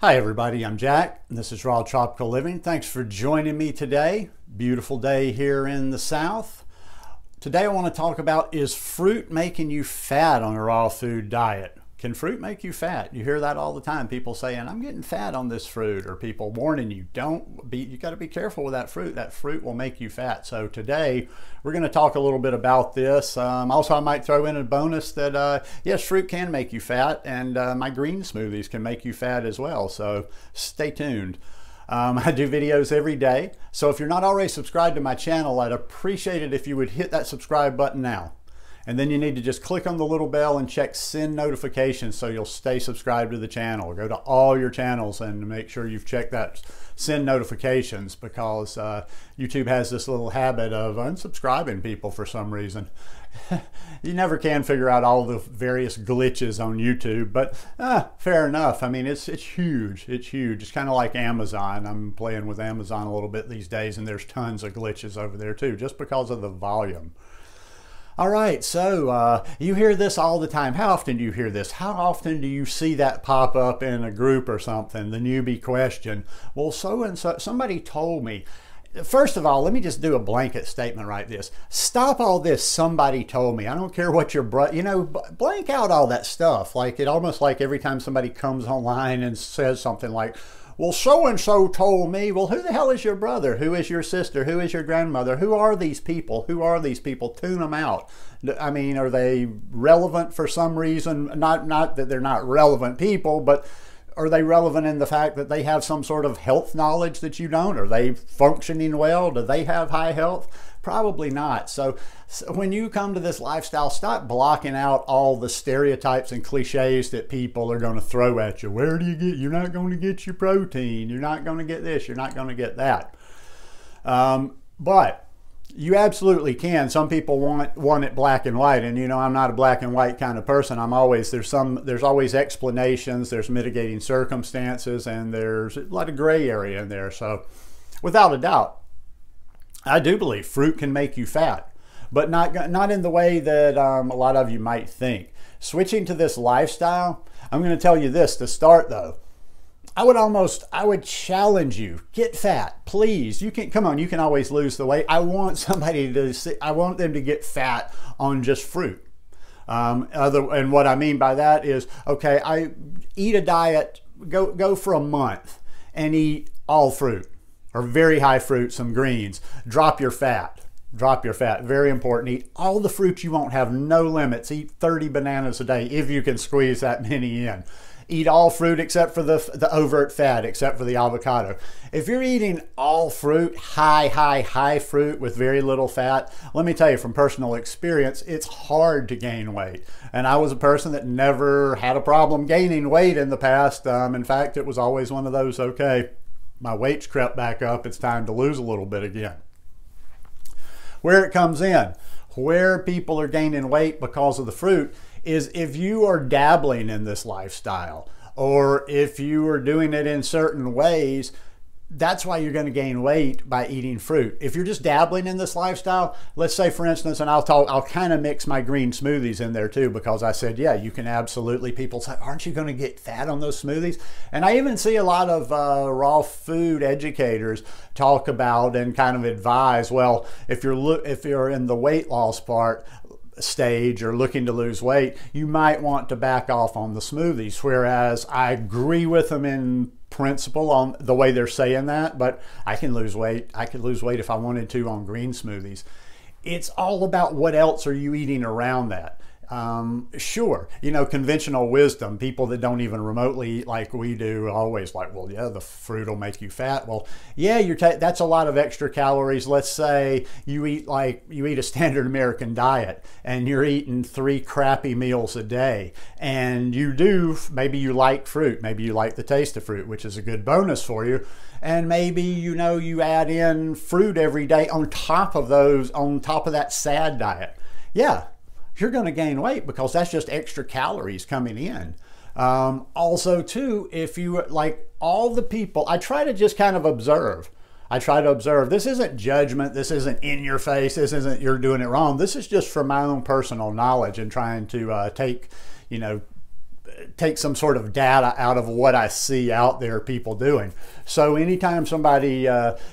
Hi everybody, I'm Jack, and this is Raw Tropical Living. Thanks for joining me today. Beautiful day here in the South. Today I want to talk about, is fruit making you fat on a raw food diet? Can fruit make you fat? You hear that all the time. People saying, I'm getting fat on this fruit, or people warning you, you got to be careful with that fruit. That fruit will make you fat. So today we're going to talk a little bit about this. Also, I might throw in a bonus that yes, fruit can make you fat, and my green smoothies can make you fat as well. So stay tuned. I do videos every day. So if you're not already subscribed to my channel, I'd appreciate it if you would hit that subscribe button now. And then you need to just click on the little bell and check send notifications so you'll stay subscribed to the channel. Go to all your channels and make sure you've checked that send notifications, because YouTube has this little habit of unsubscribing people for some reason. You never can figure out all the various glitches on YouTube, but fair enough. I mean, it's huge. It's huge. It's kind of like Amazon. I'm playing with Amazon a little bit these days, and there's tons of glitches over there too, just because of the volume. All right, so you hear this all the time. How often do you hear this? How often do you see that pop up in a group or something, the newbie question? Well, so-and-so, somebody told me. First of all, let me just do a blanket statement right this. Stop all this, somebody told me. I don't care what your blank out all that stuff. Like, it almost like every time somebody comes online and says something like, well, so-and-so told me. Well, who the hell is your brother? Who is your sister? Who is your grandmother? Who are these people? Who are these people? Tune them out. I mean, are they relevant for some reason? Not that they're not relevant people, but are they relevant in the fact that they have some sort of health knowledge that you don't? Are they functioning well? Do they have high health? Probably not. So when you come to this lifestyle, stop blocking out all the stereotypes and cliches that people are going to throw at you. Where do you get? You're not going to get your protein. You're not going to get this. You're not going to get that. But you absolutely can. Some people want it black and white, and you know, I'm not a black and white kind of person. There's always explanations, there's mitigating circumstances, and there's a lot of gray area in there. So without a doubt, I do believe fruit can make you fat, but not in the way that a lot of you might think. Switching to this lifestyle, I'm going to tell you this to start though. I would challenge you, get fat, please. You can, come on, you can always lose the weight. I want them to get fat on just fruit. And what I mean by that is, okay, I eat a diet, go for a month and eat all fruit or very high fruit, some greens. Drop your fat. Drop your fat. Very important. Eat all the fruit you want. Have no limits. Eat 30 bananas a day if you can squeeze that many in. Eat all fruit except for the overt fat, except for the avocado. If you're eating all fruit, high fruit with very little fat, let me tell you from personal experience, it's hard to gain weight. And I was a person that never had a problem gaining weight in the past. In fact, it was always one of those, okay, my weight's crept back up, it's time to lose a little bit again. Where it comes in, where people are gaining weight because of the fruit, is if you are dabbling in this lifestyle, or if you are doing it in certain ways, that's why you're going to gain weight by eating fruit. If you're just dabbling in this lifestyle, let's say for instance, and I'll kind of mix my green smoothies in there too, because I said, yeah, you can absolutely, people say, aren't you going to get fat on those smoothies? And I even see a lot of raw food educators talk about and kind of advise, well, if you're in the weight loss stage or looking to lose weight, you might want to back off on the smoothies. Whereas I agree with them in principle on the way they're saying that, but I can lose weight. I could lose weight if I wanted to on green smoothies. It's all about what else are you eating around that. Sure, you know, conventional wisdom, people that don't even remotely eat like we do, always like, well, yeah, the fruit will make you fat. Well, yeah, that's a lot of extra calories. Let's say you eat a standard American diet and you're eating 3 crappy meals a day, and maybe you like fruit, maybe you like the taste of fruit, which is a good bonus for you. And maybe, you know, you add in fruit every day on top of that sad diet. Yeah, you're going to gain weight because that's just extra calories coming in. Also too, if you like all the people, I try to just kind of observe. This isn't judgment. This isn't in your face. This isn't you're doing it wrong. This is just from my own personal knowledge and trying to take, you know, take some sort of data out of what I see out there people doing. So anytime somebody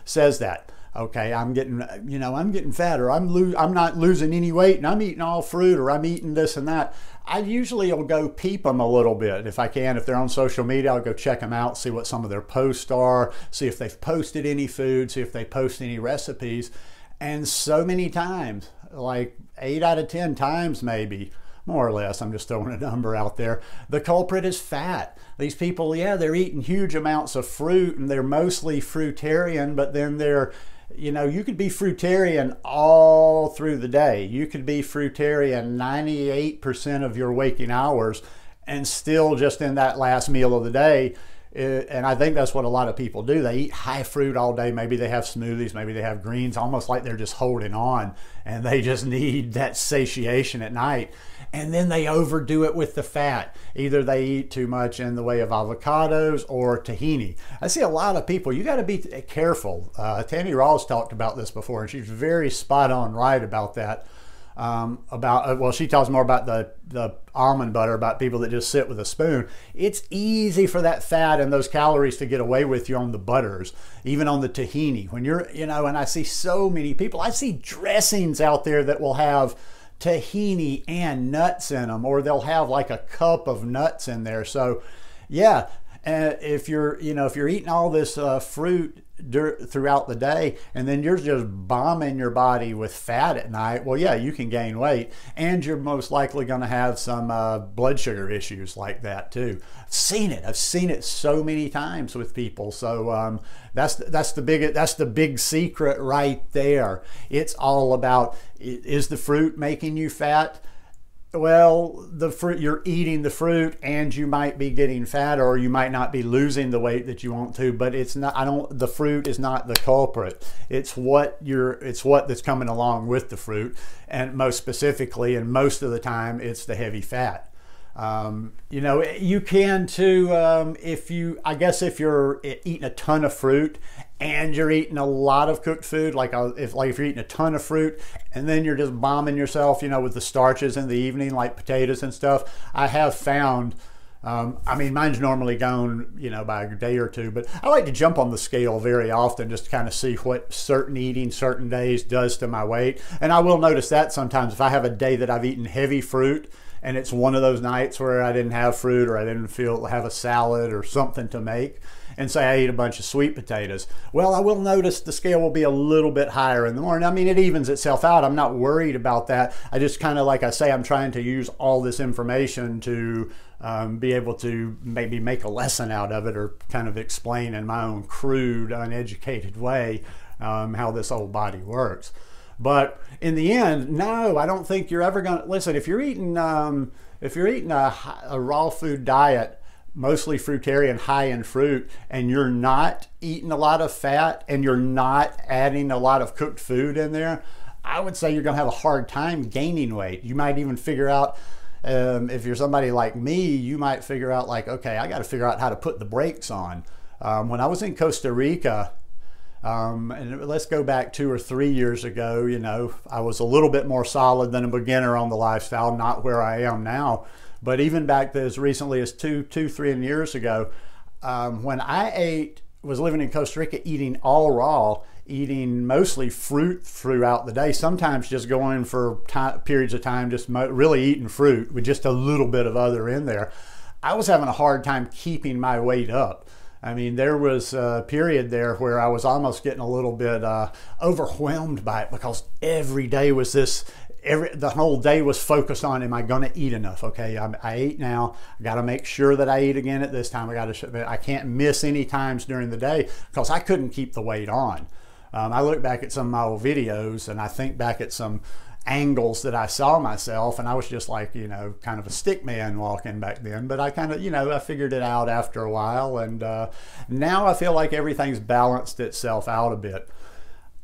says that, okay, I'm getting, I'm getting fat, or I'm not losing any weight, and I'm eating all fruit, or I'm eating this and that, I usually will go peep them a little bit if I can. If they're on social media, I'll go check them out, see what some of their posts are, see if they've posted any food, see if they post any recipes. And so many times, like 8 out of 10 times maybe, more or less, I'm just throwing a number out there, the culprit is fat. These people, yeah, they're eating huge amounts of fruit, and they're mostly fruitarian, but then they're, you could be fruitarian all through the day. You could be fruitarian 98% of your waking hours, and still just in that last meal of the day. And I think that's what a lot of people do. They eat high fruit all day. Maybe they have smoothies, maybe they have greens, almost like they're just holding on, and they just need that satiation at night. And then they overdo it with the fat. Either they eat too much in the way of avocados or tahini. I see a lot of people, you got to be careful. Tammy Rawls talked about this before, and she's very spot on right about that. Well, she tells more about the almond butter, about people that just sit with a spoon. It's easy for that fat and those calories to get away with you on the butters, even on the tahini. When you're, and I see so many people, I see dressings out there that will have tahini and nuts in them, or they'll have like a cup of nuts in there. So yeah, if you're eating all this fruit throughout the day, and then you're just bombing your body with fat at night, well, yeah, you can gain weight, and you're most likely going to have some blood sugar issues like that too. I've seen it so many times with people. So that's the big secret right there. It's all about, is the fruit making you fat? Well, the fruit, you're eating the fruit, and you might be getting fat, or you might not be losing the weight that you want to, but it's not, the fruit is not the culprit. It's what that's coming along with the fruit, and most specifically, and most of the time, it's the heavy fat. You can too, if you're eating a ton of fruit and you're eating a lot of cooked food, if you're eating a ton of fruit and then you're just bombing yourself, with the starches in the evening, like potatoes and stuff, I have found, mine's normally gone, by a day or two, but I like to jump on the scale very often just to kind of see what eating certain days does to my weight. And I will notice that sometimes if I have a day that I've eaten heavy fruit, and it's one of those nights where I didn't have fruit, or I didn't have a salad or something to make, and say I ate a bunch of sweet potatoes, well, I will notice the scale will be a little bit higher in the morning. It evens itself out. I'm not worried about that. I just kind of, like I say, I'm trying to use all this information to be able to maybe make a lesson out of it, or kind of explain in my own crude, uneducated way how this old body works. But in the end, no, I don't think you're ever going to listen. If you're eating a raw food diet, mostly fruitarian, high in fruit, and you're not eating a lot of fat, and you're not adding a lot of cooked food in there, I would say you're going to have a hard time gaining weight. You might even figure out, if you're somebody like me, you might figure out, like, okay, I got to figure out how to put the brakes on. When I was in Costa Rica, and let's go back 2 or 3 years ago, I was a little bit more solid than a beginner on the lifestyle, not where I am now. But even back as recently as 3 years ago, when I was living in Costa Rica, eating all raw, eating mostly fruit throughout the day, sometimes just going for periods of time, just really eating fruit with just a little bit of other in there, I was having a hard time keeping my weight up. There was a period there where I was almost getting a little bit overwhelmed by it, because every day was the whole day was focused on, am I going to eat enough? Okay, I ate now. I got to make sure that I eat again at this time. I can't miss any times during the day, because I couldn't keep the weight on. I look back at some of my old videos, and I think back at some angles that I saw myself, and I was just like, kind of a stick man walking back then. But I kind of, I figured it out after a while, and now I feel like everything's balanced itself out a bit.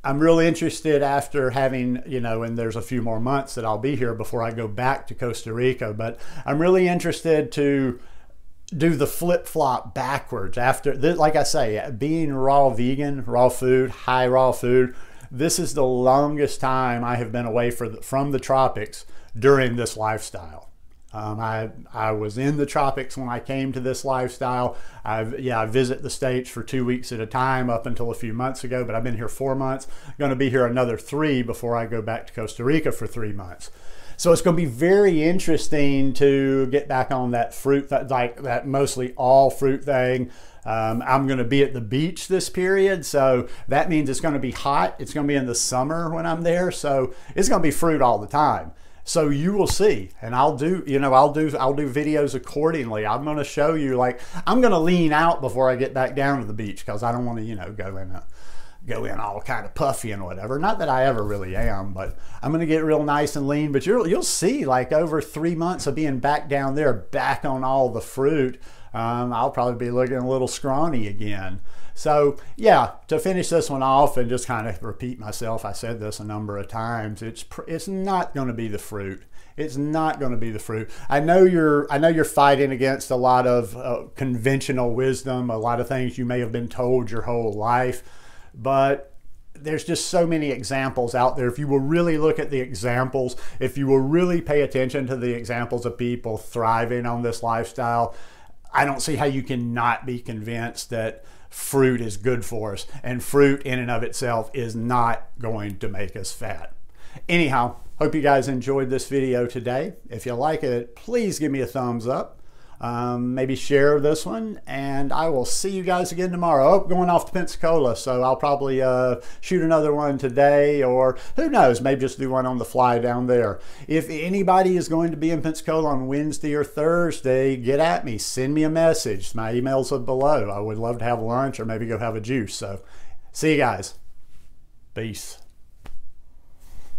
I'm really interested after having, and there's a few more months that I'll be here before I go back to Costa Rica, but I'm really interested to do the flip-flop backwards after, like I say, being raw vegan, raw food, high raw food. This is the longest time I have been away from the tropics during this lifestyle. I was in the tropics when I came to this lifestyle. I visit the States for 2 weeks at a time up until a few months ago, but I've been here 4 months. I'm going to be here another 3 before I go back to Costa Rica for 3 months. So it's going to be very interesting to get back on that fruit, that mostly all fruit thing. I'm going to be at the beach this period, so that means it's going to be hot. It's going to be in the summer when I'm there, so it's going to be fruit all the time. So you will see, and I'll do videos accordingly. I'm going to show you, like, I'm going to lean out before I get back down to the beach because I don't want to, go in all kind of puffy and whatever. Not that I ever really am, but I'm going to get real nice and lean. But you'll see, like, over 3 months of being back down there, back on all the fruit, I'll probably be looking a little scrawny again. So yeah, to finish this one off and just kind of repeat myself, I said this a number of times, it's not going to be the fruit. It's not going to be the fruit. I know you're fighting against a lot of conventional wisdom, a lot of things you may have been told your whole life, but there's just so many examples out there. If you will really look at the examples, if you will really pay attention to the examples of people thriving on this lifestyle, I don't see how you can not be convinced that fruit is good for us, and fruit in and of itself is not going to make us fat. Anyhow, hope you guys enjoyed this video today. If you like it, please give me a thumbs up. Maybe share this one, and I will see you guys again tomorrow. Oh, going off to Pensacola, so I'll probably shoot another one today, or who knows, maybe just do one on the fly down there. If anybody is going to be in Pensacola on Wednesday or Thursday, get at me, send me a message. My emails are below. I would love to have lunch or maybe go have a juice. So see you guys. Peace.